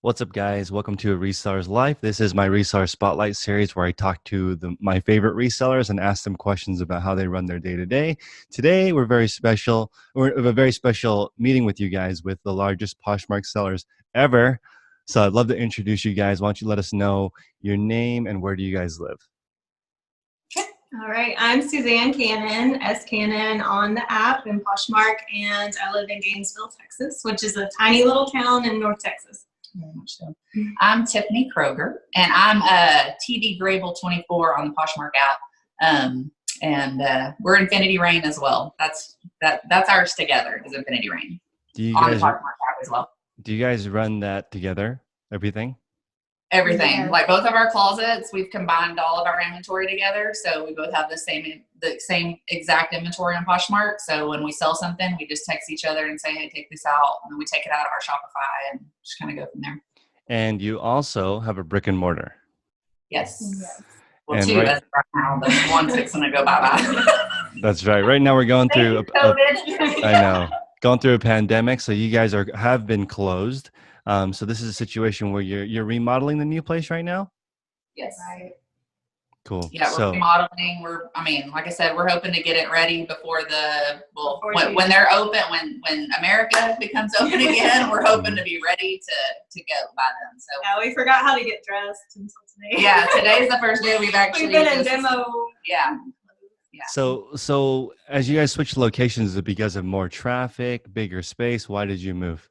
What's up, guys? Welcome to A Reseller's Life. This is my Reseller Spotlight series where I talk to my favorite resellers and ask them questions about how they run their day-to-day. Today, we have a very special meeting with you guys with the largest Poshmark sellers ever. So I'd love to introduce you guys. Why don't you let us know your name and where do you guys live? Okay. All right. I'm Suzanne Cannon, S. Cannon on the app in Poshmark, and I live in Gainesville, Texas, which is a tiny little town in North Texas. Very much so. I'm Tiffany Kroger, and I'm TV Grable 24 on the Poshmark app, and we're Infinity Rain as well. That's ours together is Infinity Rain on the Poshmark app as well. Do you guys run that together? Everything? Everything, Yeah. like both of our closets, we've combined all of our inventory together, so we both have the same exact inventory on Poshmark. So when we sell something, we just text each other and say, "Hey, take this out," and then we take it out of our Shopify and just kind of go from there. And you also have a brick and mortar. Yes. Well, And two as of right now, but one's fixing to go bye-bye. That's right. Right now we're going through COVID. I know, going through a pandemic, so you guys have been closed. So this is a situation where you're remodeling the new place right now? Yes. Right. Cool. Yeah, we're remodeling. Like I said, we're hoping to get it ready before when they're open, when America becomes open again, we're hoping to be ready to go by then. So Yeah, we forgot how to get dressed until today. yeah, today's the first day we've been in demo. Yeah. So as you guys switch locations, is it because of more traffic, bigger space? Why did you move?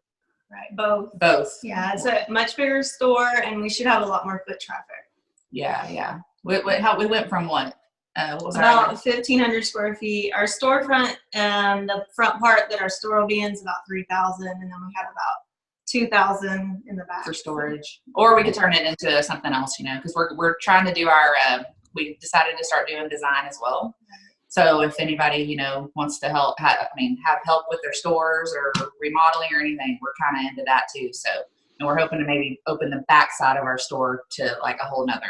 Right, Both. Yeah, it's a much bigger store, and we should have a lot more foot traffic. Yeah. We went from what? What was About 1,500 square feet. Our storefront, the front part that our store will be in is about 3,000, and then we have about 2,000 in the back for storage, or we could turn it into something else, because we're trying to do we decided to start doing design as well. So if anybody, wants to have help with their stores or remodeling or anything, we're kind of into that too. So, and we're hoping to maybe open the back side of our store to like a whole nother,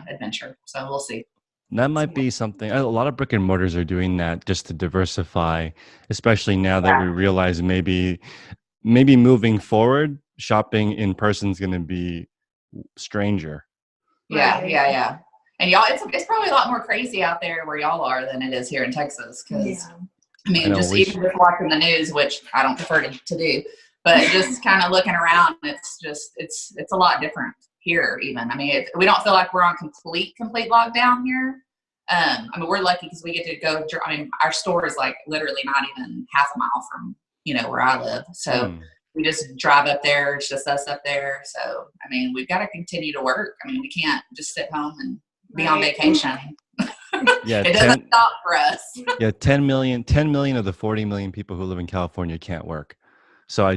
adventure. So we'll see. That might be something. A lot of brick and mortars are doing that just to diversify, especially now that we realize maybe moving forward, shopping in person is going to be stranger. Yeah. And y'all, it's probably a lot more crazy out there where y'all are than it is here in Texas. Because even just watching the news, which I don't prefer to do, but just kind of looking around, it's a lot different here. Even we don't feel like we're on complete lockdown here. We're lucky because we get to go. Our store is like literally not even half a mile from where I live, so. We just drive up there. It's just us up there. So, we've got to continue to work. We can't just sit home and be on vacation. Yeah, it doesn't stop for us. Yeah, 10 million of the 40 million people who live in California can't work. So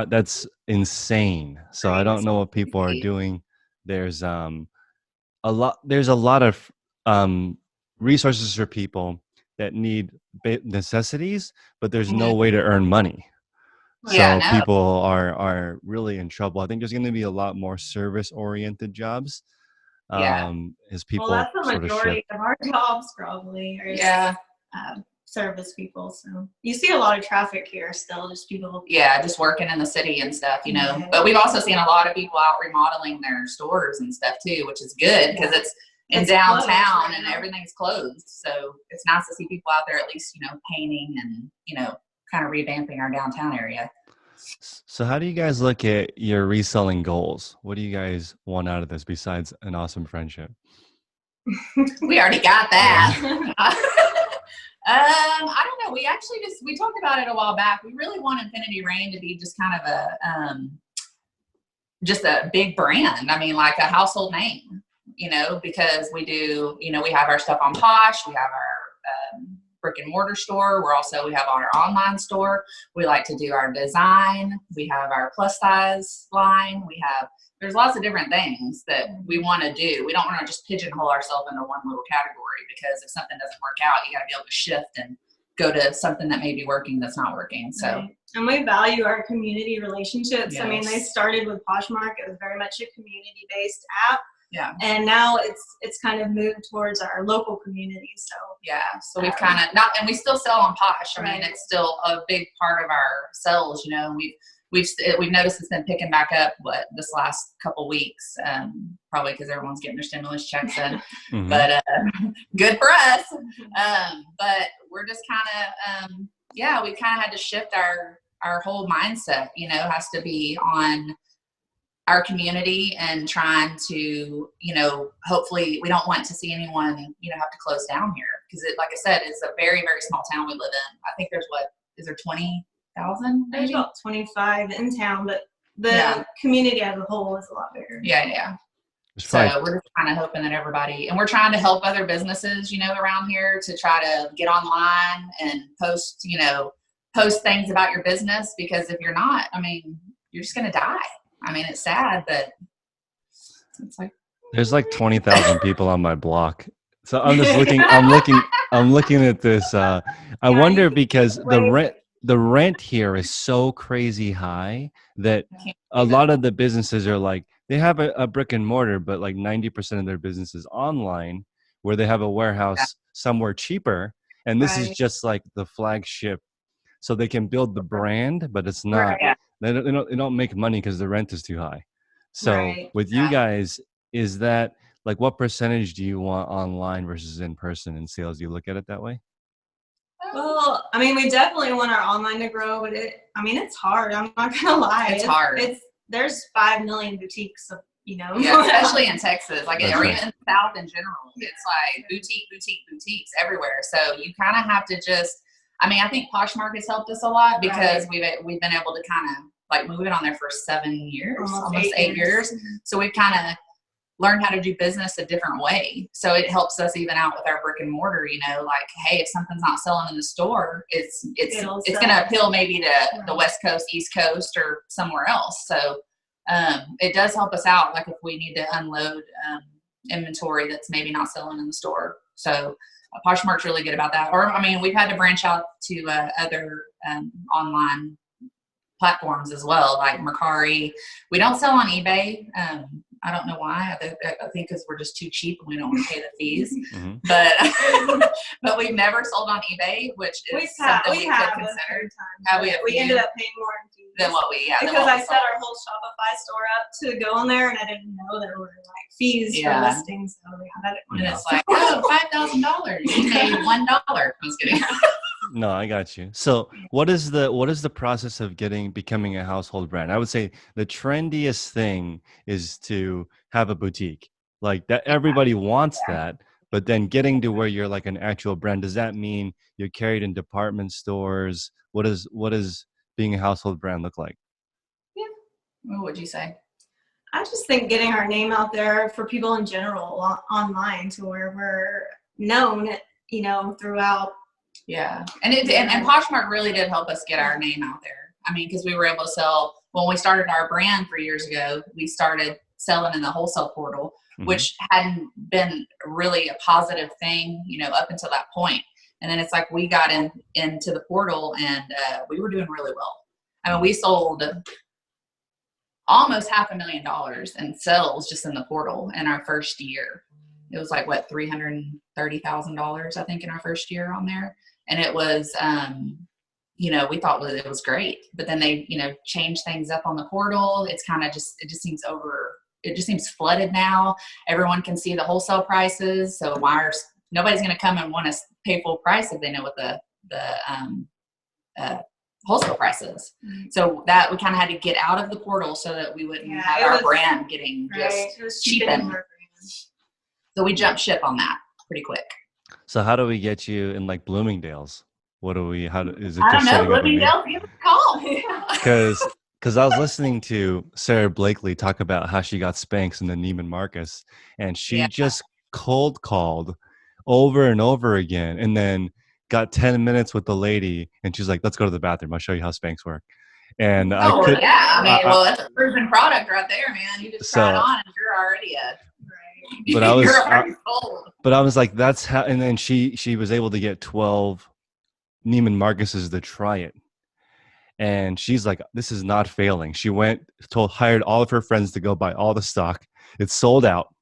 that's insane. So I don't know what people are doing. There's a lot of resources for people that need necessities, but there's no way to earn money. So people are really in trouble. I think there's going to be a lot more service-oriented jobs. As people that's the majority of our jobs probably. Service people. So you see a lot of traffic here still, just people. Yeah, just working in the city and stuff, But we've also seen a lot of people out remodeling their stores and stuff too, which is good because it's in downtown and everything's closed. So it's nice to see people out there at least, painting and, kind of revamping our downtown area. So how do you guys look at your reselling goals? What do you guys want out of this besides an awesome friendship? We already got that. I don't know. We talked about it a while back. We really want Infinity Rain to be just kind of just a big brand. Like a household name, because we do, we have our stuff on Posh. We have our brick and mortar store. We have our online store. We like to do our design. We have our plus size line. There's lots of different things that we want to do. We don't want to just pigeonhole ourselves into one little category because if something doesn't work out, you got to be able to shift and go to something that may be working that's not working. So, right. And we value our community relationships. Yes. They started with Poshmark. It was very much a community-based app. Yeah. And now it's kind of moved towards our local community. So so we've kind of and we still sell on Posh. It's still a big part of our sales, and we've noticed it's been picking back up this last couple weeks, probably because everyone's getting their stimulus checks in. Mm-hmm. But good for us. But we're just kind of we kind of had to shift our whole mindset. Has to be on our community and trying to, hopefully we don't want to see anyone, have to close down here, because like I said, it's a very, very small town we live in. I think is there 20,000? There's about 25 in town, but the community as a whole is a lot bigger. Yeah. So we're just kind of hoping that everybody, and we're trying to help other businesses, around here to try to get online and post things about your business, because if you're not, you're just going to die. It's sad, but it's like there's like 20,000 people on my block. So I'm just looking. I'm looking at this. I wonder, because the rent here is so crazy high that a lot of the businesses are like, they have a brick and mortar, but like 90% of their business is online, where they have a warehouse somewhere cheaper, and this is just like the flagship, so they can build the brand, but it's not. They don't make money because the rent is too high. So with you guys, is that like, what percentage do you want online versus in person in sales? Do you look at it that way? Well, we definitely want our online to grow, but it's hard. I'm not gonna lie. It's hard. There's 5 million boutiques, especially in Texas, like or even in the South in general. It's like boutiques everywhere. So you kind of have to just. I think Poshmark has helped us a lot, because we've been able to kind of like move it on there for 7 years, almost 8 years. So we've kind of learned how to do business a different way. So it helps us even out with our brick and mortar. Like, hey, if something's not selling in the store, it's going to appeal maybe to the West Coast, East Coast, or somewhere else. So it does help us out, like if we need to unload inventory that's maybe not selling in the store. So Poshmark's really good about that. Or, we've had to branch out to other online platforms as well, like Mercari. We don't sell on eBay. I don't know why. I think because we're just too cheap and we don't want to pay the fees. But we've never sold on eBay, which is something we could consider. We ended up paying more in fees than what we because I set our whole Shopify store up to go on there, and I didn't know there were like fees for listings. So we had it. And it's like, $5,000. You pay $1. I was kidding. No, I got you. So what is the process of becoming a household brand? I would say the trendiest thing is to have a boutique. Like that, everybody wants that, but then getting to where you're like an actual brand, does that mean you're carried in department stores? What does being a household brand look like? Yeah. What would you say? I just think getting our name out there for people in general online, to where we're known, throughout. Yeah. And Poshmark really did help us get our name out there. Because we were able to sell, when we started our brand 3 years ago, we started selling in the wholesale portal, which hadn't been really a positive thing, up until that point. And then it's like we got into the portal, and we were doing really well. We sold almost $500,000 in sales just in the portal in our first year. It was like, $330,000, I think, in our first year on there. And it was, we thought it was great, but then they, changed things up on the portal. It's kind of it just seems flooded now. Everyone can see the wholesale prices. So nobody's going to come and want to pay full price if they know what the wholesale price is. So that we kind of had to get out of the portal so that we wouldn't have our brand getting just cheapened. So we jumped ship on that pretty quick. So how do we get you in like Bloomingdale's? Is it I just don't know, Bloomingdale's, give us a call. Because I was listening to Sarah Blakely talk about how she got Spanx in the Neiman Marcus, and she just cold called over and over again, and then got 10 minutes with the lady, and she's like, let's go to the bathroom. I'll show you how Spanx work. And that's a proven product right there, man. You just try it on and you're already But I was like, that's how. And then she was able to get 12 Neiman Marcus's to try it, and she's like, this is not failing. She hired all of her friends to go buy all the stock. It's sold out,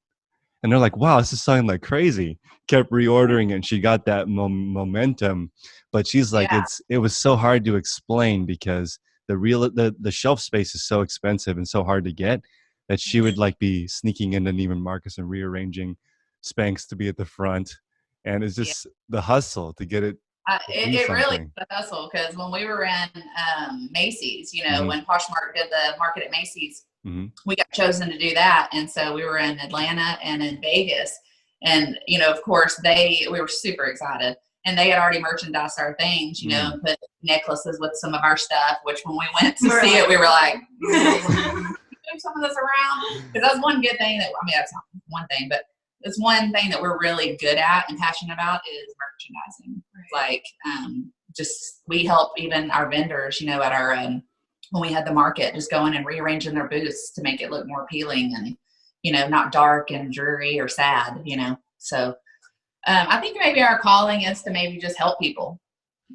and they're like, wow, this is selling like crazy. Kept reordering, and she got that momentum. But she's like, it was so hard to explain because the shelf space is so expensive and so hard to get that she would like be sneaking into Neiman Marcus and rearranging Spanx to be at the front. And it's just the hustle to get it. It really is the hustle, because when we were in Macy's, you know, when Poshmark did the market at Macy's, we got chosen to do that. And so we were in Atlanta and in Vegas. And, you know, of course, we were super excited. And they had already merchandised our things, you know, and put necklaces with some of our stuff, which when we went to see it, we were like, move some of this around. Because that's one good thing that's not one thing, but it's one thing that we're really good at and passionate about is merchandising. Like, just we help even our vendors, you know, at our when we had the market, just going and rearranging their booths to make it look more appealing and, you know, not dark and dreary or sad, you know. So I think maybe our calling is to maybe just help people.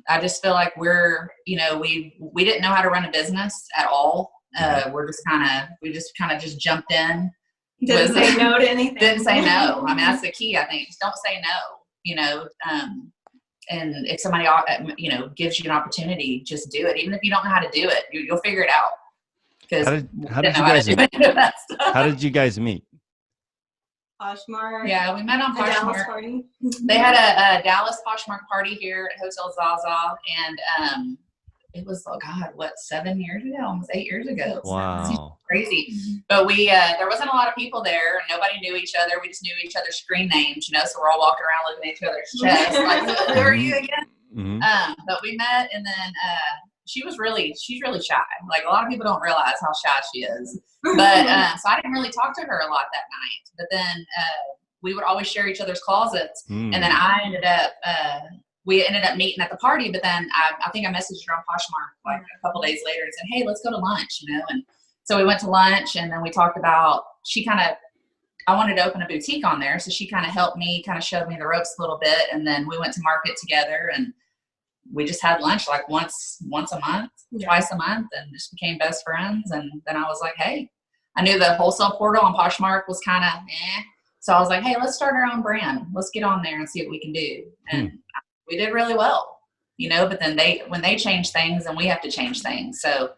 I just feel like we're, you know, we didn't know how to run a business at all. We just kind of jumped in. Didn't say no to anything. Didn't say no. I mean, that's the key, I think. Just don't say no, you know. And if somebody, you know, gives you an opportunity, just do it. Even if you don't know how to do it, you'll figure it out. How did you guys meet? Poshmark. Yeah, we met on Poshmark. Dallas party. They had a Dallas Poshmark party here at Wholesale Zaza, and it was, 7 years ago, almost 8 years ago. Wow. Crazy. But there wasn't a lot of people there. Nobody knew each other. We just knew each other's screen names, you know, so we're all walking around looking at each other's chests. Like, who are you again? But we met, and then she's really shy. Like, a lot of people don't realize how shy she is. But so I didn't really talk to her a lot that night. But then we would always share each other's closets. And then we ended up meeting at the party, but then I think I messaged her on Poshmark like a couple days later and said, hey, let's go to lunch, you know? And so we went to lunch, and then we talked about, I wanted to open a boutique on there. So she kind of helped me, kind of showed me the ropes a little bit. And then we went to market together, and we just had lunch like once a month, twice a month, and just became best friends. And then I was like, hey, I knew the wholesale portal on Poshmark was kind of So I was like, hey, let's start our own brand. Let's get on there and see what we can do. And we did really well, you know, but then when they change things, then we have to change things. So,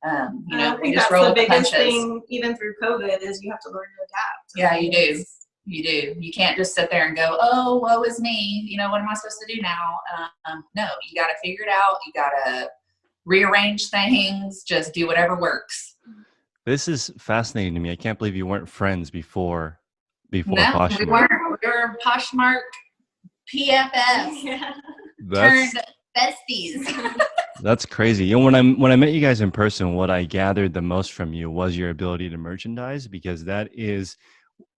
you know, we just roll with the punches. The biggest thing, even through COVID, is you have to learn to adapt. Yeah, you do. You do. You can't just sit there and go, oh, woe is me. You know, what am I supposed to do now? No, you got to figure it out. You got to rearrange things. Just do whatever works. This is fascinating to me. I can't believe you weren't friends before Poshmark. We were Poshmark PFS turned besties. That's crazy. You know, when I met you guys in person, what I gathered the most from you was your ability to merchandise, because that is,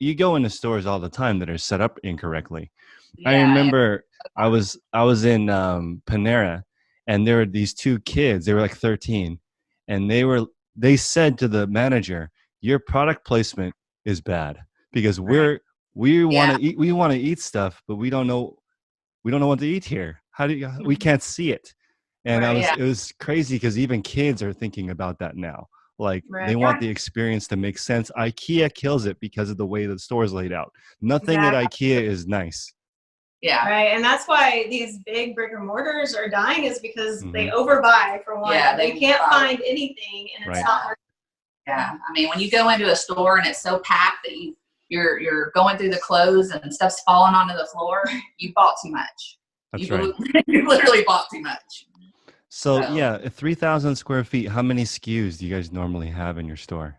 you go into stores all the time that are set up incorrectly. Yeah, I remember I was in Panera, and there were these two kids. They were like 13, and they said to the manager, "Your product placement is bad because we want to eat stuff, but we don't know what to eat here. We can't see it." And it was crazy, because even kids are thinking about that now. Like they want the experience to make sense. IKEA kills it because of the way the store is laid out. Nothing at IKEA is nice. Yeah. Right. And that's why these big brick and mortars are dying, is because they overbuy for one. Yeah, they can't find anything, and it's not working. Yeah. I mean, when you go into a store and it's so packed that you're going through the clothes and stuff's falling onto the floor, you bought too much. That's right. You literally bought too much. So 3,000 square feet, how many SKUs do you guys normally have in your store?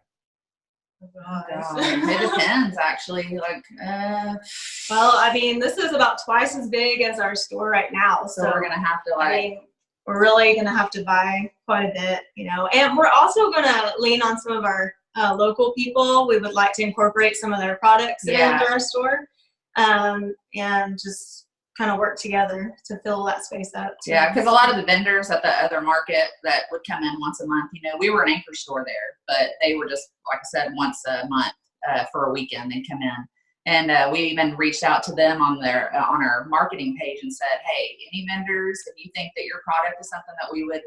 It depends, actually. Well, I mean, this is about twice as big as our store right now. So we're going to have to we're really going to have to buy quite a bit, you know, and we're also going to lean on some of our local people. We would like to incorporate some of their products into our store, and just kind of work together to fill that space up too. Yeah, because a lot of the vendors at the other market that would come in once a month, you know, we were an anchor store there, but they were just, like I said, once a month for a weekend they'd come in. And we even reached out to them on our marketing page and said, hey, any vendors, if you think that your product is something that we would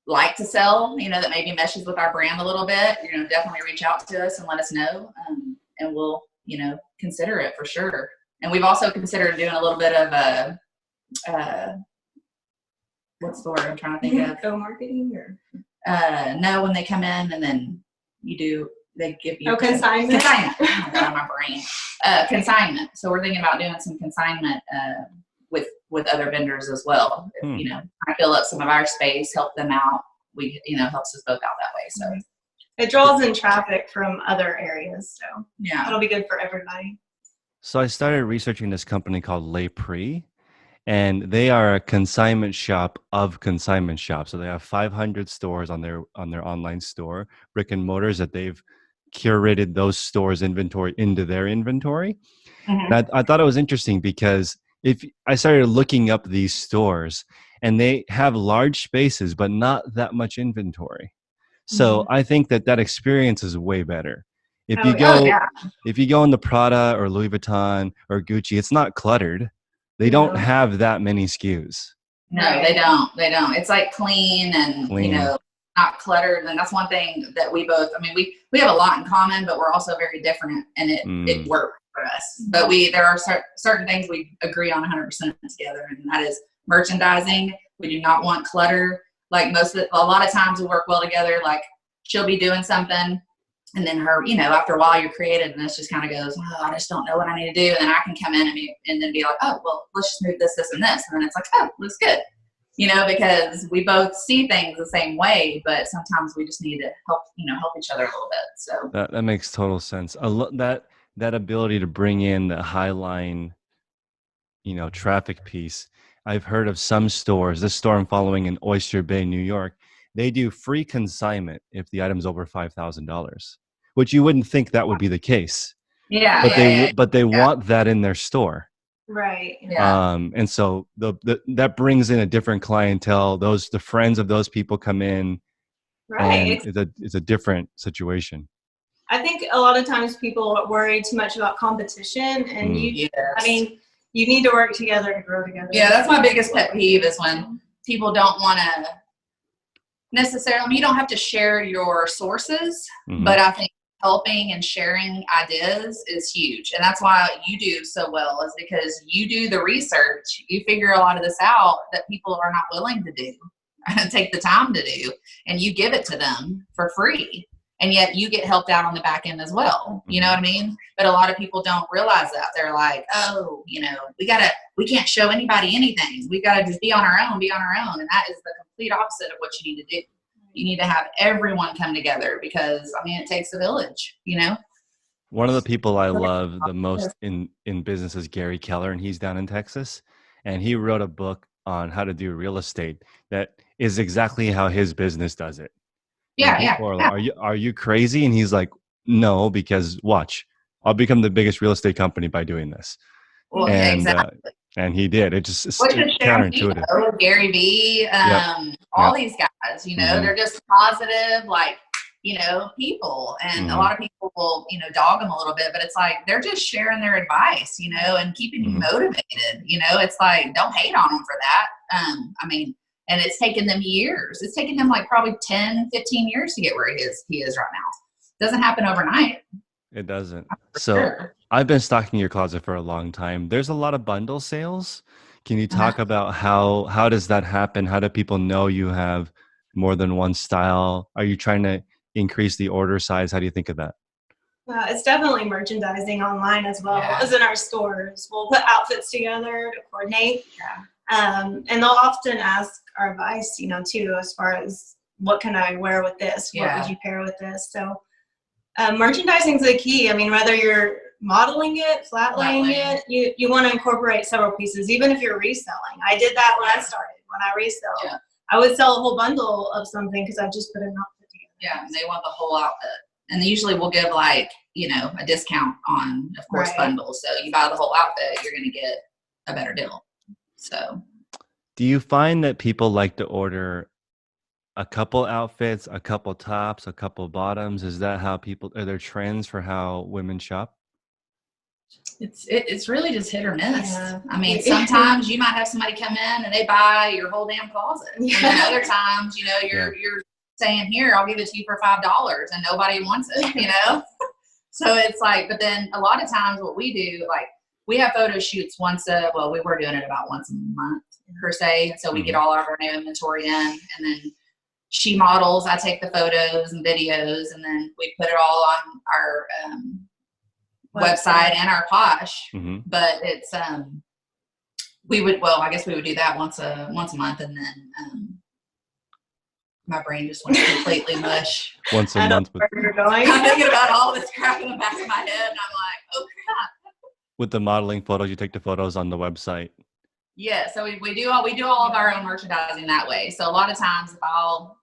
like to sell, you know, that maybe meshes with our brand a little bit, you know, definitely reach out to us and let us know, and we'll, you know, consider it for sure. And we've also considered doing a little bit of what's the word I'm trying to think of? Co-marketing or? No, when they come in and then they give you consignment. Consignment. Oh God, my brain. Consignment. So we're thinking about doing some consignment with other vendors as well. You know, I fill up some of our space, help them out. We, helps us both out that way. So it draws in traffic from other areas. So yeah, it'll be good for everybody. So I started researching this company called Le Prix, and they are a consignment shop of consignment shops. So they have 500 stores on their online store, brick and mortars, that they've curated those stores' inventory into their inventory. Mm-hmm. And I thought it was interesting because if I started looking up these stores, and they have large spaces but not that much inventory. So I think that experience is way better. If you go in the Prada or Louis Vuitton or Gucci, it's not cluttered. They don't have that many SKUs. No, they don't. It's like clean and not cluttered. And that's one thing that we both, we have a lot in common, but we're also very different, and it works for us. But there are certain things we agree on 100% together, and that is merchandising. We do not want clutter. Like a lot of times we work well together. Like she'll be doing something, and then her, after a while you're creative, and this just kind of goes, oh, I just don't know what I need to do. And then I can come in and then be like, oh, well, let's just move this, this, and this. And then it's like, oh, looks good. Because we both see things the same way, but sometimes we just need to help each other a little bit. So that makes total sense. That ability to bring in the high line, traffic piece. I've heard of some stores, this store I'm following in Oyster Bay, New York, they do free consignment if the item's over $5,000, which you wouldn't think that would be the case. Yeah. But they want that in their store. Right. Yeah. And so that brings in a different clientele. The friends of those people come in. Right. And it's a different situation. I think a lot of times people worry too much about competition, and you need to work together to grow together. Yeah, that's my biggest pet peeve is when people don't want to necessarily, you don't have to share your sources, but I think helping and sharing ideas is huge. And that's why you do so well, is because you do the research. You figure a lot of this out that people are not willing to do, take the time to do, and you give it to them for free. And yet you get helped out on the back end as well. You know what I mean? But a lot of people don't realize that. They're like, oh, we can't show anybody anything. We got to just be on our own. And that is the complete opposite of what you need to do. You need to have everyone come together because, it takes a village, One of the people I love the most in business is Gary Keller, and he's down in Texas. And he wrote a book on how to do real estate that is exactly how his business does it. Are you crazy? And he's like, no, because watch, I'll become the biggest real estate company by doing this. Well, exactly. And he did. It's counterintuitive. Gary Vee, all these guys, they're just positive, people. And a lot of people will, dog them a little bit, but it's like, they're just sharing their advice, and keeping you motivated. It's like, don't hate on them for that. And it's taken them years. It's taken them probably 10, 15 years to get where he is right now. It doesn't happen overnight. It doesn't. Sure. I've been stocking your closet for a long time. There's a lot of bundle sales. Can you talk about how does that happen? How do people know you have more than one style? Are you trying to increase the order size? How do you think of that? It's definitely merchandising online as well as in our stores. We'll put outfits together to coordinate. And they'll often ask our advice, too, as far as what can I wear with this? What would you pair with this? So merchandising is the key. Whether you're modeling it, flat laying it, you want to incorporate several pieces, even if you're reselling. I did that when I started. When I resell, I would sell a whole bundle of something because I just put an outfit together. Yeah, and they want the whole outfit. And they usually will give a discount on, of course, bundles. So you buy the whole outfit, you're going to get a better deal. So, do you find that people like to order a couple outfits, a couple tops, a couple bottoms? Is that how are there trends for how women shop? It's really just hit or miss. Yeah. Sometimes you might have somebody come in and they buy your whole damn closet. And then other times, you're saying, here, I'll give it to you for $5 and nobody wants it, So it's like, but then a lot of times what we do, we have photo shoots we were doing it about once a month per se. So we get all of our new inventory in, and then she models, I take the photos and videos, and then we put it all on our website and our Posh. But it's I guess we would do that once a month, and then my brain just went completely mush. Once a month. Where you're going. I'm thinking about all this crap in the back of my head, and I'm like, oh crap. With the modeling photos, you take the photos on the website. Yeah, so we do all of our own merchandising that way. So a lot of times, if I'll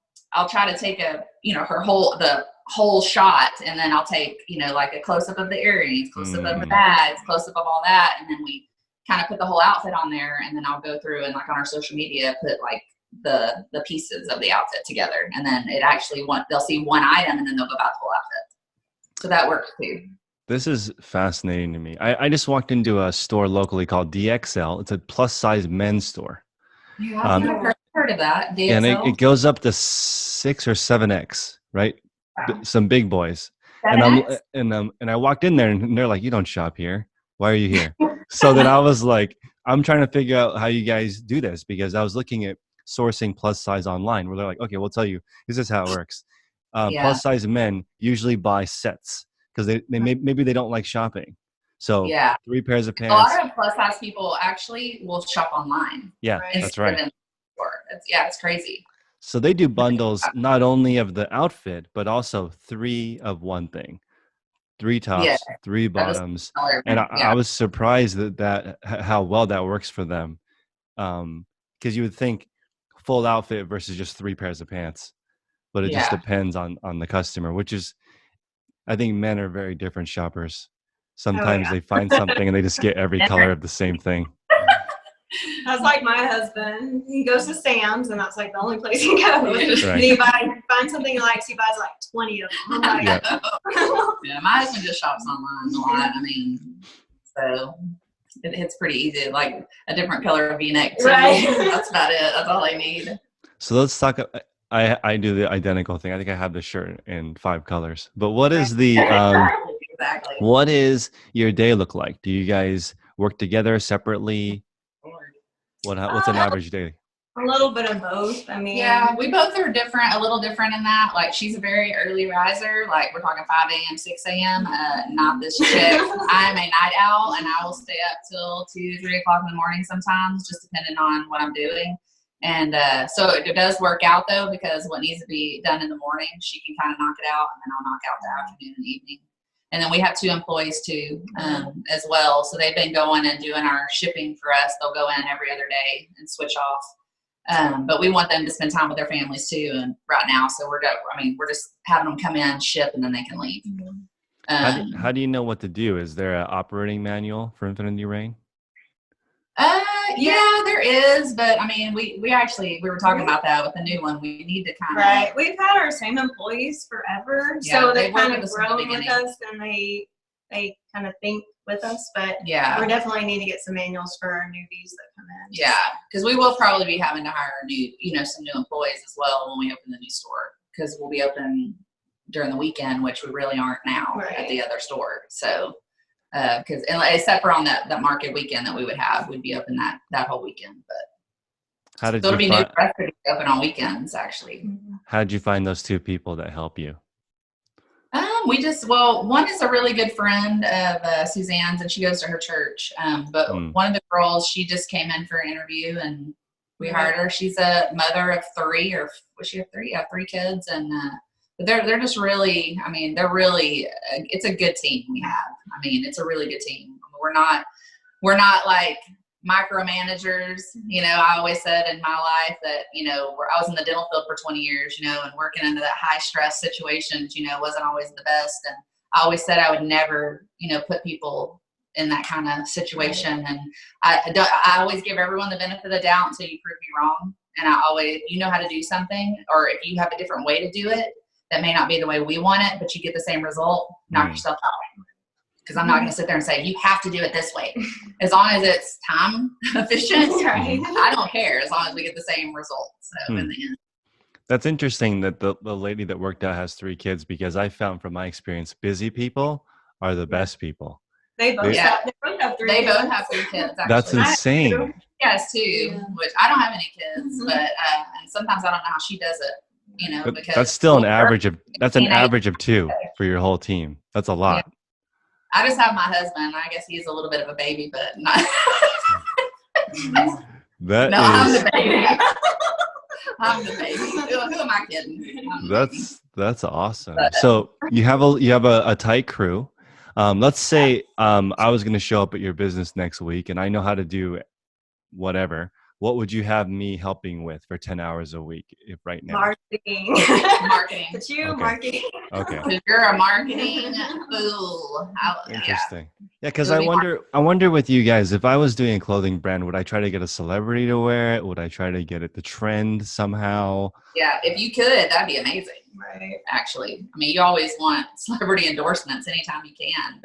try to take the whole shot, and then I'll take like a close up of the earrings, close up of the bags, close up of all that, and then we kind of put the whole outfit on there, and then I'll go through and like on our social media put like the pieces of the outfit together, and then they'll see one item, and then they'll go about the whole outfit. So that works too. This is fascinating to me. I just walked into a store locally called DXL. It's a plus size men's store. Yeah, I've heard of that. DXL. And it goes up to 6 or 7X, right? Wow. Some big boys. 7X? And I walked in there, and they're like, "You don't shop here. Why are you here?" So then I was like, I'm trying to figure out how you guys do this, because I was looking at sourcing plus size online, where they're like, "Okay, we'll tell you, this is how it works." Plus size men usually buy sets because maybe they don't like shopping. So 3 pairs of pants. A lot of plus size people actually will shop online. Yeah, that's right. It's crazy. So they do bundles not only of the outfit, but also 3 of one thing, 3 tops, 3 bottoms. And I was surprised that how well that works for them. Because you would think full outfit versus just 3 pairs of pants, but it just depends on the customer, which is, I think men are very different shoppers. Sometimes they find something and they just get every color of the same thing. That's like my husband. He goes to Sam's, and that's like the only place he goes. Right. And he finds something he likes. He buys like 20 of them. I'm like, my husband just shops online a lot. I mean, so it's pretty easy. Like a different color of V-neck too. Right. That's about it. That's all I need. So let's talk. I do the identical thing. I think I have the shirt in 5 colors. But what is the exactly? What is your day look like? Do you guys work together separately? What's an average day? A little bit of both. I mean, we both are different, a little different in that. Like she's a very early riser. Like we're talking 5 a.m., 6 a.m. Not this chick. I'm a night owl, and I will stay up till 2, 3 o'clock in the morning sometimes, just depending on what I'm doing. And so it does work out though, because what needs to be done in the morning, she can kind of knock it out, and then I'll knock out the afternoon and evening. And then we have 2 employees too, as well. So they've been going and doing our shipping for us. They'll go in every other day and switch off. But we want them to spend time with their families too. And right now, so we're just having them come in, ship, and then they can leave. How do you know what to do? Is there an operating manual for Infinity Rain? Yeah, there is, but I mean, we were talking about that with the new one. We need to kind of right. We've had our same employees forever, so they kind of grown with us, and they kind of think with us. But we definitely need to get some manuals for our newbies that come in. Yeah, because we will probably be having to hire some new employees as well when we open the new store, because we'll be open during the weekend, which we really aren't now at the other store. So. Because except for on that market weekend that we would have, we'd be open that whole weekend. But it'll be new for us to be open on weekends actually. How did you find those 2 people that help you? One is a really good friend of Suzanne's, and she goes to her church. But one of the girls, she just came in for an interview, and we hired her. She's a mother of 3, or was she have 3? Yeah, 3 kids, and. But they're just really, I mean, they're really, it's a good team we have. I mean, it's a really good team. We're not like micromanagers. I always said in my life that, I was in the dental field for 20 years, and working under that high stress situations, wasn't always the best. And I always said I would never, put people in that kind of situation. And I always give everyone the benefit of the doubt until you prove me wrong. And I always, how to do something, or if you have a different way to do it, that may not be the way we want it, but you get the same result, knock yourself out. Because I'm not going to sit there and say, you have to do it this way. As long as it's time efficient, I don't care, as long as we get the same result. So in the end. That's interesting that the lady that worked out has 3 kids, because I found from my experience, busy people are the best people. They both have 3 They kids. both have 3 kids, actually. That's insane. Yes, too, which I don't have any kids, but and sometimes I don't know how she does it, you know, But because that's still an average of 2 for your whole team. That's a lot. Yeah. I just have my husband. I guess he's a little bit of a baby, but not. I'm the baby. I'm the baby. Who am I kidding? That's awesome. So you have a tight crew. Let's say I was going to show up at your business next week, and I know how to do whatever. What would you have me helping with for 10 hours a week right now? Marketing. But marketing. Okay. You're a marketing fool. Interesting. Yeah, because I wonder with you guys, if I was doing a clothing brand, would I try to get a celebrity to wear it? Would I try to get it the trend somehow? Yeah, if you could, that'd be amazing. Right. Actually, I mean, you always want celebrity endorsements anytime you can,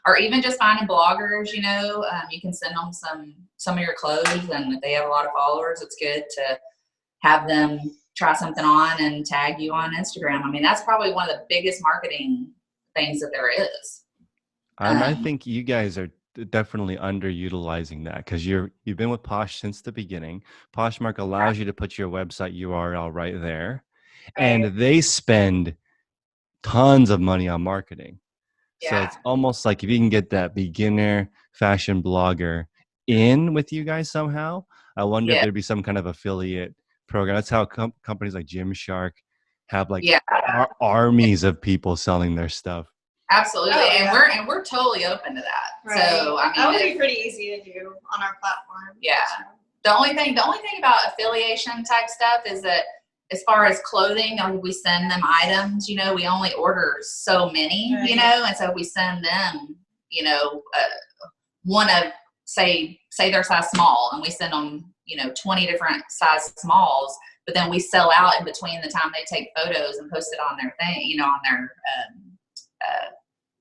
or even just finding bloggers, you know, you can send them some of your clothes, and if they have a lot of followers, it's good to have them try something on and tag you on Instagram. I mean, that's probably one of the biggest marketing things that there is. I think you guys are definitely underutilizing that, because you've been with Posh since the beginning. Poshmark allows you to put your website URL right there, and they spend tons of money on marketing. So it's almost like if you can get that beginner fashion blogger in with you guys somehow, I wonder if there'd be some kind of affiliate program. That's how companies like Gymshark have armies of people selling their stuff. Absolutely. And we're totally open to that. Right. So I mean, that would be pretty easy to do on our platform. Yeah. So. The only thing about affiliation type stuff is that as far as clothing, we send them items, you know, we only order so many, you know, and so we send them, you know, one of, say they're size small, and we send them, you know, 20 different size smalls, but then we sell out in between the time they take photos and post it on their thing, you know, on their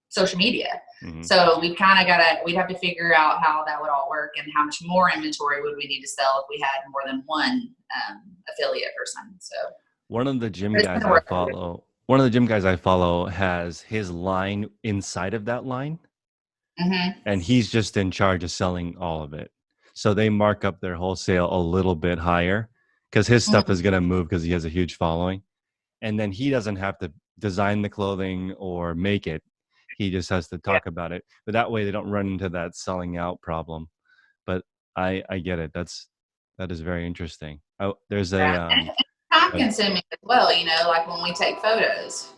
social media. Mm-hmm. So we'd have to figure out how that would all work and how much more inventory would we need to sell if we had more than one affiliate person. So one of the gym guys I follow has his line inside of that line. Mm-hmm. And he's just in charge of selling all of it. So they mark up their wholesale a little bit higher because his stuff is going to move because he has a huge following. And then he doesn't have to design the clothing or make it. He just has to talk about it. But that way they don't run into that selling out problem. But I get it. That is very interesting. There's time consuming as well, you know, like when we take photos,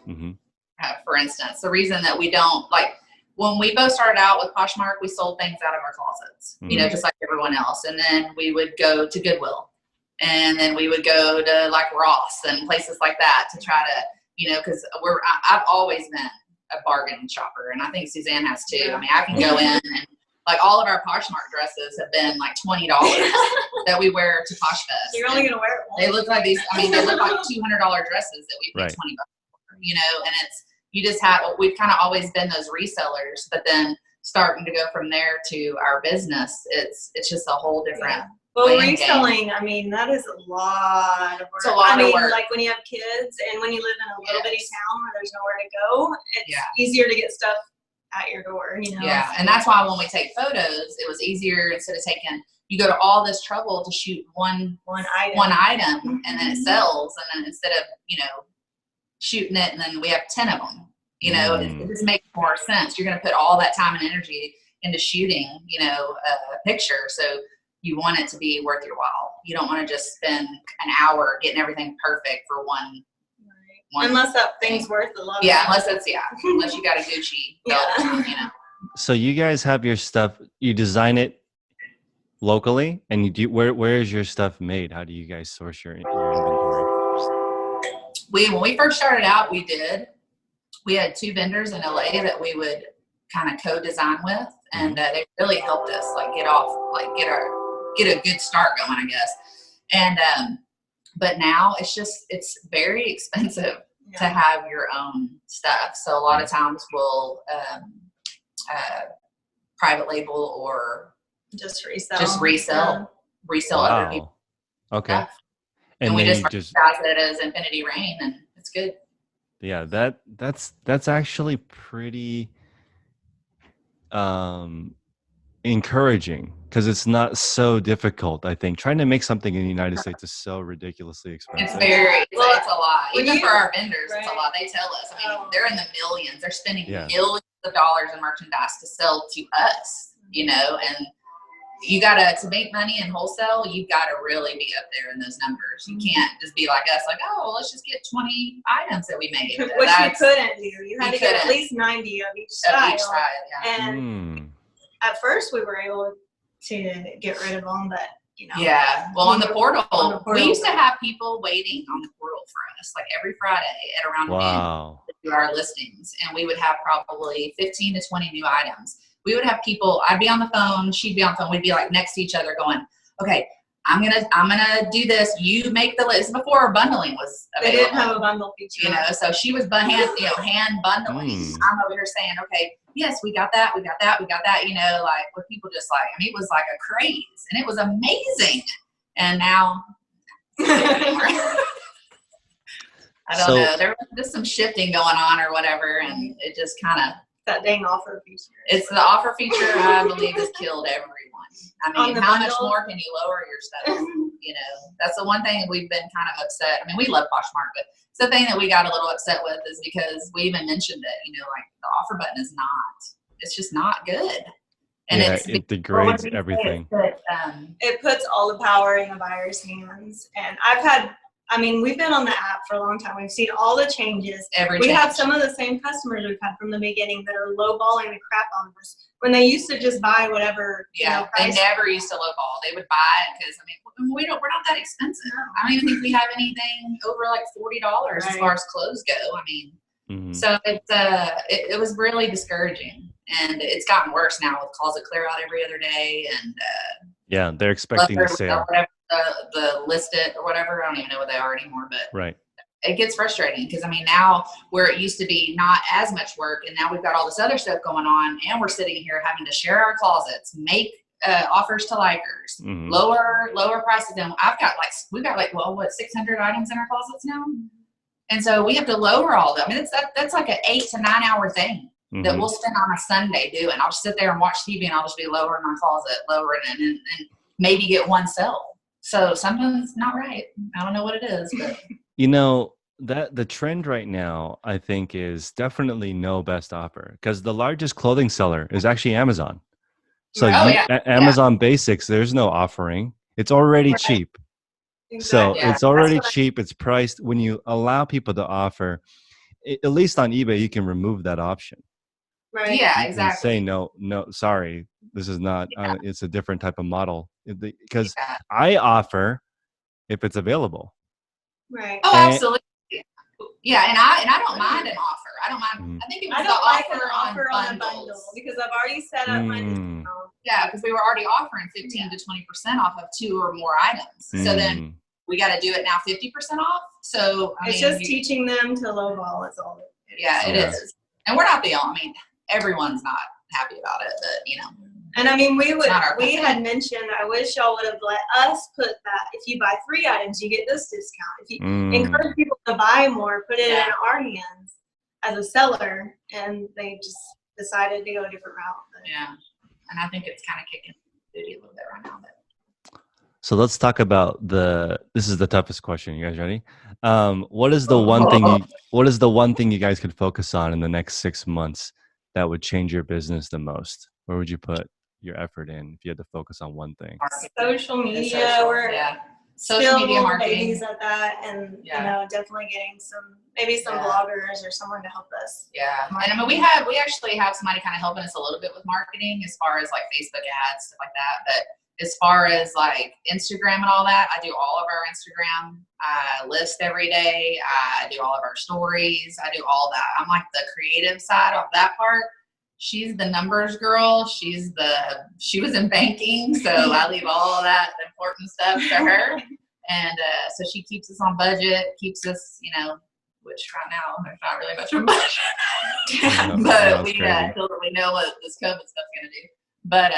for instance, the reason that we don't, like, when we both started out with Poshmark, we sold things out of our closets, you know, just like everyone else. And then we would go to Goodwill, and then we would go to like Ross and places like that to try to, you know, because I've always been a bargain shopper, and I think Suzanne has too. I mean, I can go in and like all of our Poshmark dresses have been like $20 that we wear to Posh Fest. You're only gonna wear it once. They look like these. I mean, they look like $200 dresses that we paid $20 for, you know. And we've kind of always been those resellers, but then starting to go from there to our business, it's just a whole different. Yeah. Well, reselling, I mean, that is a lot of work. It's a lot of work. Like when you have kids and when you live in a little bitty town where there's nowhere to go, it's easier to get stuff at your door, you know? Yeah, and that's why when we take photos, it was easier instead of you go to all this trouble to shoot one item and then it sells, and then instead of, you know, shooting it and then we have 10 of them, you know, it just makes more sense. You're going to put all that time and energy into shooting, you know, a picture. So you want it to be worth your while. You don't want to just spend an hour getting everything perfect for one unless that thing's worth a lot. Yeah, unless you got a Gucci belt, you know. So you guys have your stuff, you design it locally, and you do, where is your stuff made? How do you guys source your inventory? When we first started out, we had 2 vendors in LA that we would kind of co-design with, and they really helped us get a good start going, I guess. And but now it's very expensive to have your own stuff. So a lot of times we'll private label or just resell other people. Okay. Stuff. And we just it as Infinity Rain, and it's good. Yeah, that's actually pretty encouraging because it's not so difficult. I think trying to make something in the United States is so ridiculously expensive. It's a lot. Even for our vendors, it's a lot. They tell us, I mean, they're in the millions. They're spending millions of dollars in merchandise to sell to us, you know, and you gotta, to make money in wholesale, you gotta really be up there in those numbers. You can't just be like us, like, oh, well, let's just get 20 items that we made. Which you couldn't do. You had to get at least 90 of each style. And at first we were able to get rid of them, but you know. Yeah. Well, on the portal, we used to have people waiting on the portal for us, like every Friday at around noon to do our listings, and we would have probably 15 to 20 new items. We would have people, I'd be on the phone, she'd be on the phone, we'd be like next to each other going, okay, I'm gonna do this. You make the list. Before bundling was available. They didn't have a bundle feature. You know, so she was hand bundling. I'm over here saying, okay, yes, we got that, you know, like with people just like, I mean, it was like a craze and it was amazing. And now I don't know. There was just some shifting going on or whatever, and it just kind of, that dang offer feature. It's the offer feature, I believe, has killed everyone. I mean, how much more can you lower your stuff? You know, that's the one thing that we've been kind of upset. I mean, we love Poshmark, but it's the thing that we got a little upset with is because we even mentioned it, you know, like the offer button is it's just not good. And it degrades everything. It puts all the power in the buyer's hands. And we've been on the app for a long time. We've seen all the changes. We have some of the same customers we've had from the beginning that are lowballing the crap on us when they used to just buy whatever. Yeah, they never used to lowball. They would buy it because we're not that expensive. I don't even think we have anything over like $40 as far as clothes go. I mean, so it was really discouraging, and it's gotten worse now with closet clear out every other day, and they're expecting a sale. The list it or whatever. I don't even know what they are anymore, but it gets frustrating because I mean, now where it used to be not as much work, and now we've got all this other stuff going on, and we're sitting here having to share our closets, make offers to likers, lower prices. And we've got 600 items in our closets now, and so we have to lower all of them. I mean, that's like an 8 to 9 hour thing that we'll spend on a Sunday doing. I'll just sit there and watch TV, and I'll just be lowering my closet, and maybe get one sell. So something's not right. I don't know what it is, but you know that the trend right now, I think, is definitely no best offer, because the largest clothing seller is actually Amazon. So Amazon Basics, there's no offering. It's already cheap. Exactly. So it's already cheap. It's priced. When you allow people to offer, at least on eBay, you can remove that option. Right. Yeah, exactly. Say no, sorry, this is not. It's a different type of model because I offer if it's available. Right. Oh, absolutely. Yeah, and I don't mind an offer. I don't mind. I think it was the offer on a bundle because I've already set up my discount. Yeah, because we were already offering 15 to 20% off of 2 or more items. So then we got to do it now 50% off. So it's just teaching them to lowball. Is all. It is. And we're not the only. I mean, everyone's not happy about it, but you know. And I mean, we had mentioned, I wish y'all would have let us put that, if you buy 3 items, you get this discount. If you encourage people to buy more, put it in our hands as a seller, and they just decided to go a different route. But. Yeah, and I think it's kind of kicking duty a little bit right now. But. So let's talk about this is the toughest question. You guys ready? What is the one thing you guys could focus on in the next 6 months that would change your business the most? Where would you put your effort in if you had to focus on one thing? Social media. We're social media marketing. Babies at that, and you know, definitely getting some bloggers or someone to help us. Yeah, and I mean, we actually have somebody kind of helping us a little bit with marketing as far as like Facebook ads, stuff like that. But as far as like Instagram and all that, I do all of our Instagram. I list every day. I do all of our stories. I do all that. I'm like the creative side of that part. She's the numbers girl. She was in banking, so I leave all that important stuff to her. And so she keeps us on budget, keeps us, you know, which right now there's not really much of a budget. But until we know what this COVID stuff's going to do. But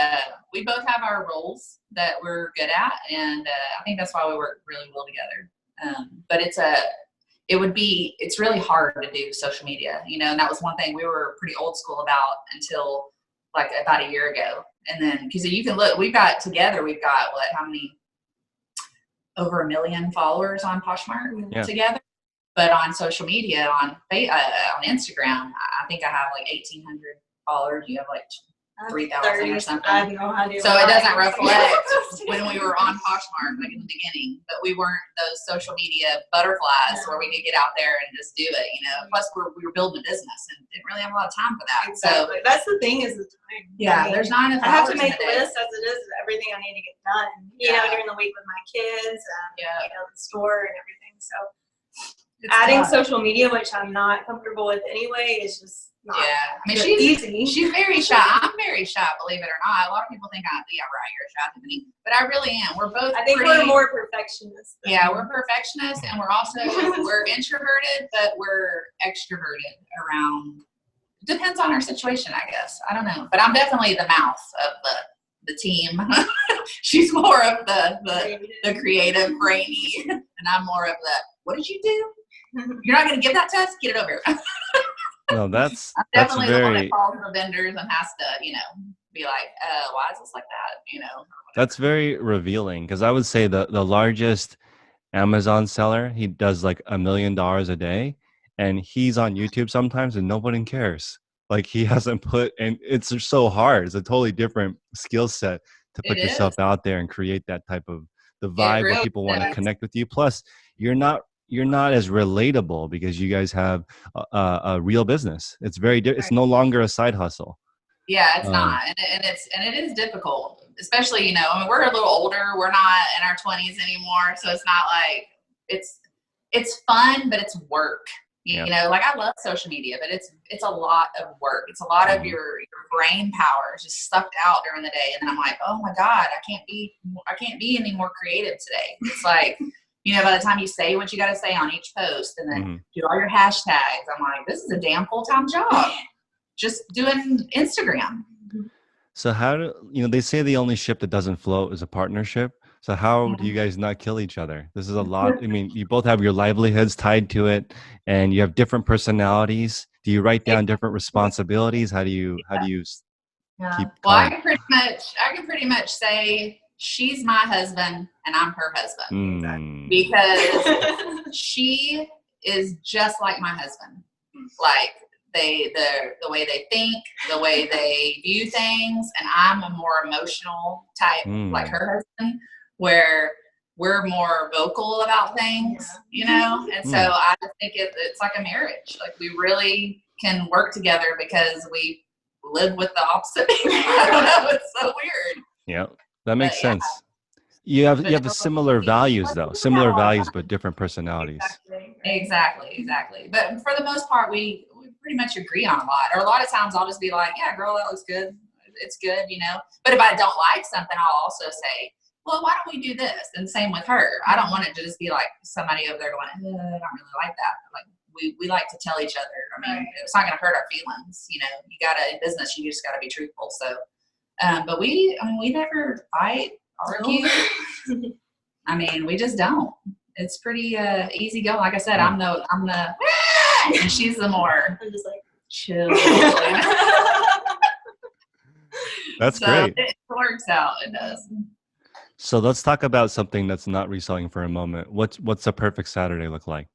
we both have our roles that we're good at, and I think that's why we work really well together. But it's really hard to do social media, you know, and that was one thing we were pretty old school about until like about a year ago. And then, because you can look, we've got what, how many, over 1 million followers on Poshmark together. But on social media, on Instagram, I think I have like 1,800 followers. You have like 3,000 or something. I have no idea. So it doesn't reflect when we were on Poshmark, like in the beginning. But we weren't those social media butterflies where we could get out there and just do it, you know. Plus, we were building a business and didn't really have a lot of time for that. Exactly. So that's the thing, is the time. Yeah, there's not enough. I have to make a list as it is of everything I need to get done. You know, during the week with my kids, you know, the store and everything. So adding social media, which I'm not comfortable with anyway, is just not I mean, she's very shy. I'm very shy, believe it or not. A lot of people think you're shy, Tiffany, but I really am. We're both. I think we're more perfectionists. Yeah, we're perfectionists, and we're also we're introverted, but we're extroverted around. Depends on our situation, I guess. I don't know, but I'm definitely the mouth of the team. She's more of the creative, brainy, and I'm more of the, what did you do? You're not going to give that to us? Get it over. No, that's definitely very, the one that calls the vendors and has to, you know, be like, why is this like that? You know, that's very revealing, because I would say the largest Amazon seller, he does like $1 million a day, and he's on YouTube sometimes and nobody cares. Like, he hasn't put, and it's just so hard. It's a totally different skill set to put yourself out there and create that type of the vibe where people want to connect with you. Plus, you're not as relatable because you guys have a real business. It's very it's no longer a side hustle. Yeah, it's not, and it is difficult, especially, you know, I mean, we're a little older. We're not in our 20s anymore, so it's not like it's fun, but it's work. You know, like, I love social media, but it's a lot of work. It's a lot of your brain power is just sucked out during the day. And then I'm like, oh my God, I can't be any more creative today. It's like, you know, by the time you say what you got to say on each post and then do all your hashtags, I'm like, this is a damn full-time job. Just doing Instagram. So how do, you know, they say the only ship that doesn't float is a partnership. So how do you guys not kill each other? This is a lot. I mean, you both have your livelihoods tied to it, and you have different personalities. Do you write down different responsibilities? How do you keep Well, I can pretty much say she's my husband and I'm her husband. Because she is just like my husband. Like, the way they think, the way they view things, and I'm a more emotional type, like her husband, where we're more vocal about things, you know? And so I just think it's like a marriage. Like, we really can work together because we live with the opposite. I don't know, it's so weird. Yeah, that makes sense. You have the similar values, though. Similar values, but different personalities. Exactly. But for the most part, we pretty much agree on a lot. Or a lot of times I'll just be like, yeah, girl, that looks good. It's good, you know. But if I don't like something, I'll also say, well, why don't we do this? And same with her. I don't want it to just be like somebody over there going, I don't really like that. Like, we like to tell each other. I mean, it's not going to hurt our feelings. You know, in business, you just got to be truthful. So, but we never fight, argue. I mean, we just don't. It's pretty easy going. Like I said, I'm the and she's the more I'm just like chill. That's great. It works out. It does. So let's talk about something that's not reselling for a moment. What's a perfect Saturday look like?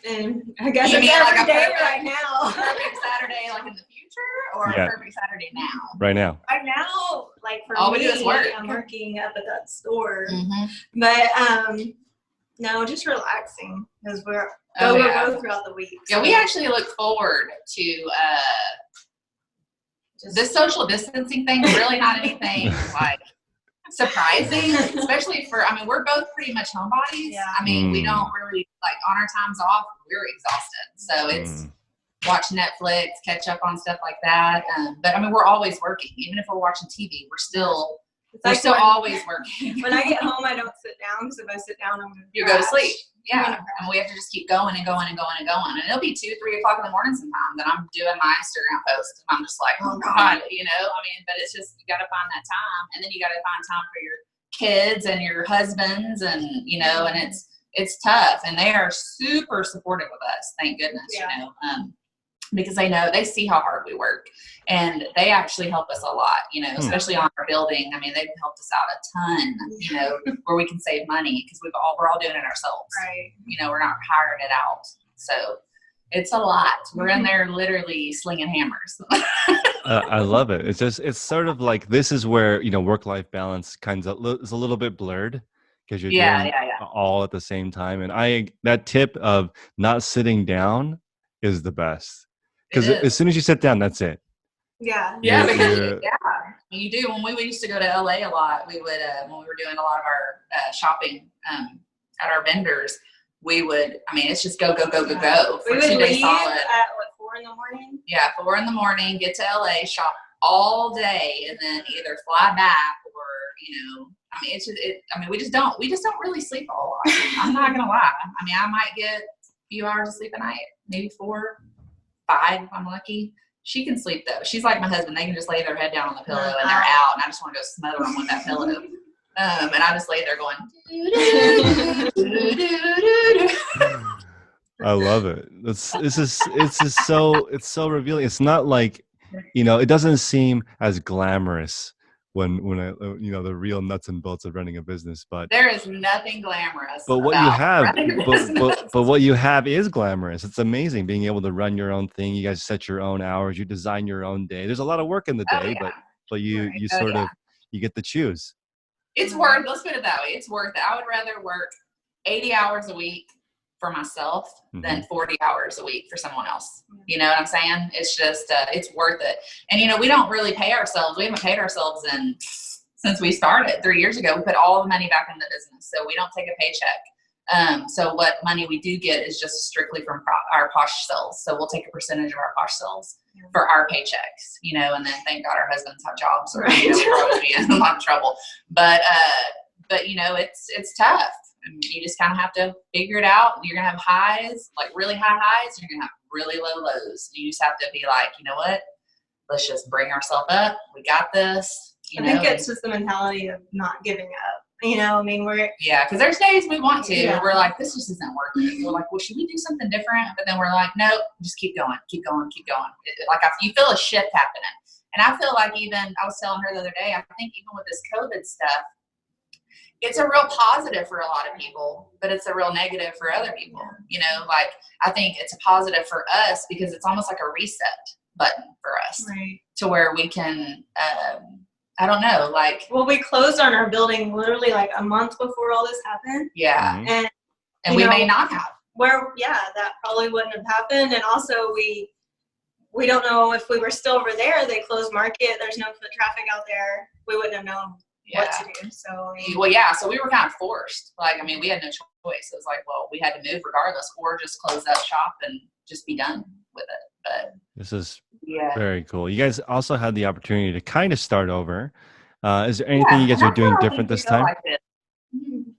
And I guess you it's mean every like day right now. A perfect Saturday, like in the future, or a perfect Saturday now? Right now. Right now, like for all me, we do is work. I'm working up at that store, but no, just relaxing because we're both throughout the week. Yeah, we actually look forward to this social distancing thing. Really not anything like surprising, especially we're both pretty much homebodies. Yeah. I mean, we don't really, like, on our times off, we're exhausted. So it's watch Netflix, catch up on stuff like that. But I mean, we're always working. Even if we're watching TV, we're still always working. When I get home, I don't sit down, because if I sit down, you go to sleep. Yeah, and we have to just keep going and going and going and going. And it'll be 2, 3 o'clock in the morning sometimes, and I'm doing my Instagram post, and I'm just like, oh God, you know. I mean, but it's just, you got to find that time, and then you got to find time for your kids and your husbands, and you know, and it's tough, and they are super supportive of us, thank goodness. You know, because they see how hard we work, and they actually help us a lot, especially on our building. I mean, they've helped us out a ton, where we can save money because we're all doing it ourselves. Right. We're not hiring it out. So it's a lot. We're in there literally slinging hammers. I love it. It's sort of like, this is where, work-life balance kind of is a little bit blurred because you're doing all at the same time. And that tip of not sitting down is the best. Because as soon as you sit down, that's it. Yeah. Yeah, because you do. When we used to go to LA a lot, we would, when we were doing a lot of our shopping at our vendors, we would, it's just go for we 2 would days leave solid. at 4 in the morning? Yeah, 4 in the morning, get to LA, shop all day, and then either fly back or, we just don't really sleep a whole lot. I'm not going to lie. I might get a few hours of sleep a night, maybe 4, 5 if I'm lucky. She can sleep though. She's like my husband. They can just lay their head down on the pillow and they're out, and I just want to go smother them with that pillow. And I just lay there going, I love it. It's so revealing. It's not like, it doesn't seem as glamorous when I, the real nuts and bolts of running a business, but there is nothing glamorous. But what you have, but what you have is glamorous. It's amazing being able to run your own thing. You guys set your own hours. You design your own day. There's a lot of work in the day, but you you get to choose. It's worth. Let's put it that way. It's worth it. I would rather work 80 hours a week for myself than 40 hours a week for someone else. You know what I'm saying? It's just, it's worth it. And, we don't really pay ourselves. We haven't paid ourselves since we started 3 years ago. We put all the money back in the business. So we don't take a paycheck. So what money we do get is just strictly from our Posh sales. So we'll take a percentage of our Posh sales for our paychecks, and then thank God our husbands have jobs, or we'd probably be in a lot of trouble. But it's tough. You just kind of have to figure it out. You're going to have highs, like really high highs. You're going to have really low lows. You just have to be like, you know what? Let's just bring ourselves up. We got this. I think it's just the mentality of not giving up. because there's days we want to. Yeah. We're like, this just isn't working. We're like, well, should we do something different? But then we're like, nope, just keep going. Like you feel a shift happening. And I feel like I was telling her the other day, I think even with this COVID stuff, it's a real positive for a lot of people, but it's a real negative for other people. I think it's a positive for us because it's almost like a reset button for us, right? To where we can, I don't know, we closed on our building literally like a month before all this happened. Yeah. Mm-hmm. And we may not have. That probably wouldn't have happened. And also we don't know if we were still over there. They closed market. There's no foot traffic out there. We wouldn't have known what to do. So so we were kind of forced. We had no choice. It was like, well, we had to move regardless, or just close up shop and just be done with it. But this is very cool. You guys also had the opportunity to kind of start over. Is there anything you guys are doing different this time?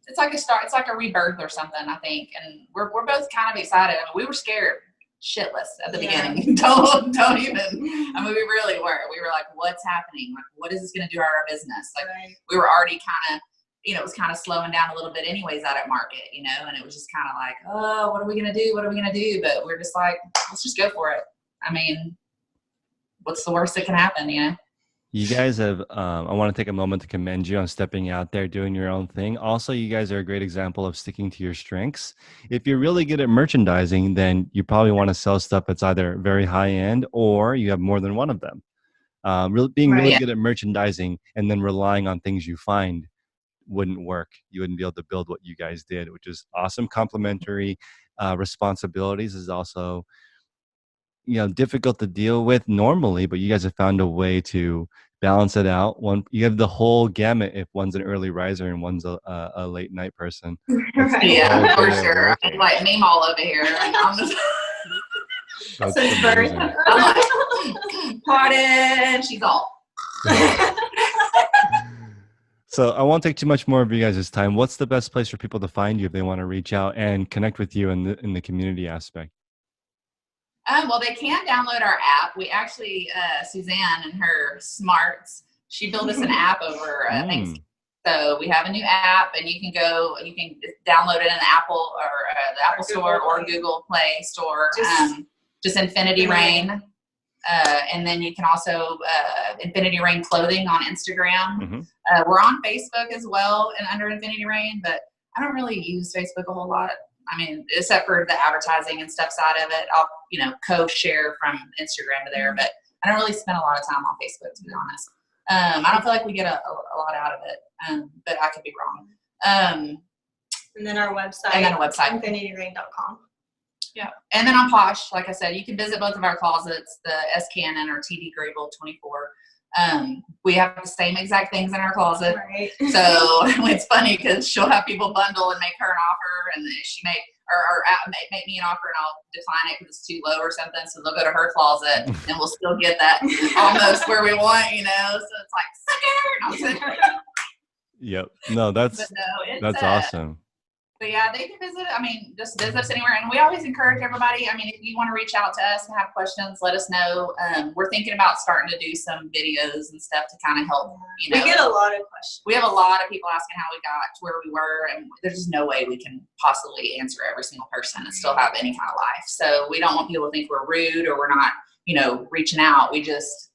It's like a start. It's like a rebirth or something, I think. And we're both kind of excited. We were scared shitless at the beginning. Don't even. We really were. We were like, what's happening? Like, what is this going to do to our business? We were already kind of, it was kind of slowing down a little bit anyways out at market, and it was just kind of like, oh, what are we going to do? But we're just like, let's just go for it. What's the worst that can happen, You guys have, I want to take a moment to commend you on stepping out there, doing your own thing. Also, you guys are a great example of sticking to your strengths. If you're really good at merchandising, then you probably want to sell stuff that's either very high end or you have more than one of them. Being really good at merchandising and then relying on things you find wouldn't work. You wouldn't be able to build what you guys did, which is awesome. Complementary responsibilities is also difficult to deal with normally, but you guys have found a way to balance it out. You have the whole gamut if one's an early riser and one's a late night person. Yeah, for sure. I'm like meme all over here. Since birth. I'm like, pardon, she's all. So I won't take too much more of you guys' time. What's the best place for people to find you if they want to reach out and connect with you in the community aspect? Well, they can download our app. We actually, Suzanne and her smarts, she built us an app over Thanksgiving. So we have a new app, and you can download it in the Apple or the Apple Store or Google Play Store. just Infinity Rain. And then you can also Infinity Rain Clothing on Instagram. Mm-hmm. We're on Facebook as well and under Infinity Rain, but I don't really use Facebook a whole lot. I mean, except for the advertising and stuff side of it. I'll, co-share from Instagram to there, but I don't really spend a lot of time on Facebook, to be honest. I don't feel like we get a lot out of it, but I could be wrong. And then our website. infinityrain.com. Yeah. And then on Posh, like I said, you can visit both of our closets, the S. Cannon or TD Grable 24. We have the same exact things in our closet. Right. So it's funny because she'll have people bundle and make her an offer, and then she make me an offer and I'll decline it because it's too low or something. So they'll go to her closet and we'll still get that almost where we want, So it's like, sucker! Yep. No, that's awesome. But yeah, they can visit. I mean, just visit us anywhere. And we always encourage everybody. I mean, if you want to reach out to us and have questions, let us know. We're thinking about starting to do some videos and stuff to kind of help, We get a lot of questions. We have a lot of people asking how we got to where we were. And there's just no way we can possibly answer every single person and still have any kind of life. So we don't want people to think we're rude or we're not, reaching out. We just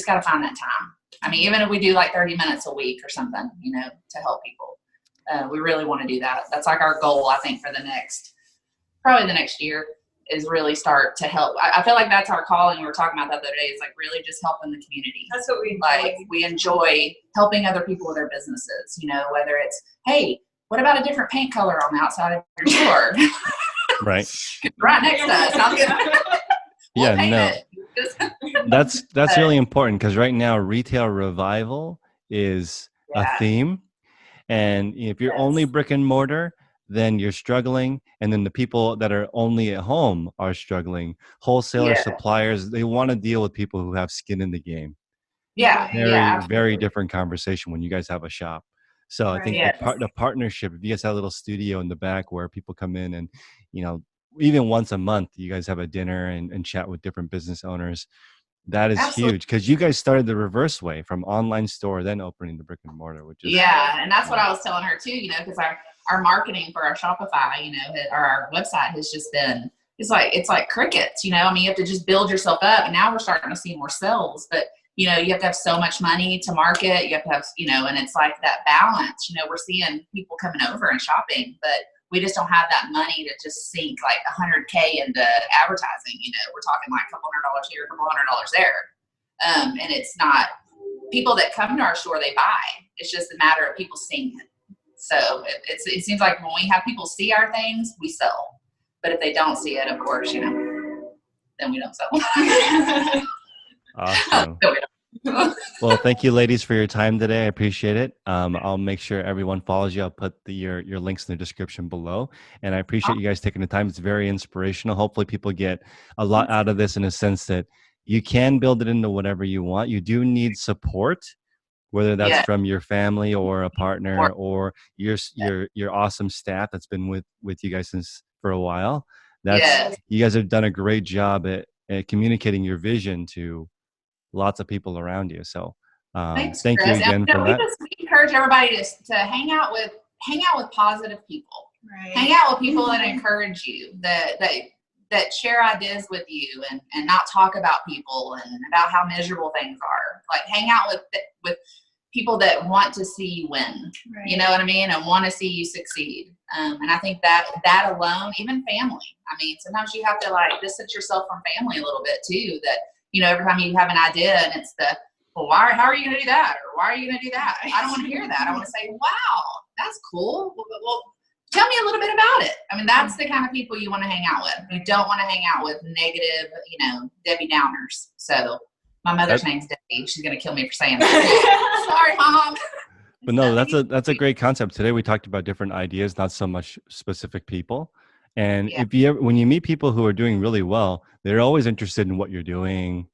got to find that time. I mean, even if we do like 30 minutes a week or something, to help people. We really want to do that. That's like our goal, I think, for the next year is really start to help. I feel like that's our calling. We were talking about that the other day. It's like really just helping the community. That's what we like. We enjoy helping other people with their businesses, whether it's, hey, what about a different paint color on the outside of your store? Right. Right next to us. I'll get that's really important because right now retail revival is a theme. And if you're only brick and mortar, then you're struggling. And then the people that are only at home are struggling. Wholesaler suppliers, they want to deal with people who have skin in the game. Very different conversation when you guys have a shop. So I think the partnership, if you guys have a little studio in the back where people come in and, even once a month, you guys have a dinner and chat with different business owners. That is huge because you guys started the reverse way from online store, then opening the brick and mortar, which is and that's what I was telling her too. Because our marketing for our Shopify, our website has just been it's like crickets. I mean, you have to just build yourself up, and now we're starting to see more sales. But you have to have so much money to market. You have to have and it's like that balance. We're seeing people coming over and shopping, but we just don't have that money to just sink like $100K into advertising. We're talking like a couple $100 here, a couple $100 there. And it's not people that come to our store, they buy. It's just a matter of people seeing it. So it seems like when we have people see our things, we sell. But if they don't see it, of course, then we don't sell. Awesome. Well, thank you, ladies, for your time today. I appreciate it. I'll make sure everyone follows you. I'll put your links in the description below. And I appreciate you guys taking the time. It's very inspirational. Hopefully people get a lot out of this in a sense that you can build it into whatever you want. You do need support, whether that's from your family or a partner or your awesome staff that's been with you guys for a while. You guys have done a great job at communicating your vision to lots of people around you. So thanks, thank you again for that. We encourage everybody to hang out with positive people. Right. Hang out with people that encourage you, that share ideas with you and not talk about people and about how miserable things are. Like hang out with people that want to see you win. Right. You know what I mean? And want to see you succeed. And I think that alone, even family. I mean, sometimes you have to like distance yourself from family a little bit too, that every time you have an idea and it's how are you going to do that? Or why are you going to do that? I don't want to hear that. I want to say, wow, that's cool. Well, tell me a little bit about it. I mean, that's the kind of people you want to hang out with. You don't want to hang out with negative, Debbie Downers. So my mother's name's Debbie. She's going to kill me for saying that. Sorry, Mom. But no, that's a great concept. Today we talked about different ideas, not so much specific people. And when you meet people who are doing really well, they're always interested in what you're doing,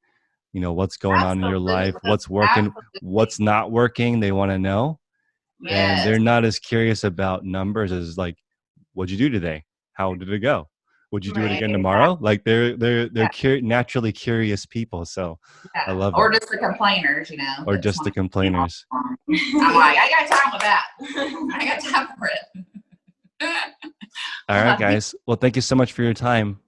what's going on in your life, what's working, what's not working. They want to know. Yes. And they're not as curious about numbers as like, what'd you do today? How did it go? Would you do it again tomorrow? Like they're naturally curious people. So I love it. Or just the complainers, Or just the complainers. I'm like, I got time with that. I got time for it. All right, guys. Well, thank you so much for your time.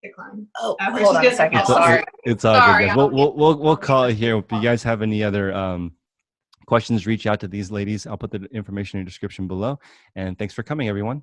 decline. Oh, hold on a second. Sorry. It's all good, guys. We'll call it here. If you guys have any other questions, reach out to these ladies. I'll put the information in the description below. And thanks for coming, everyone.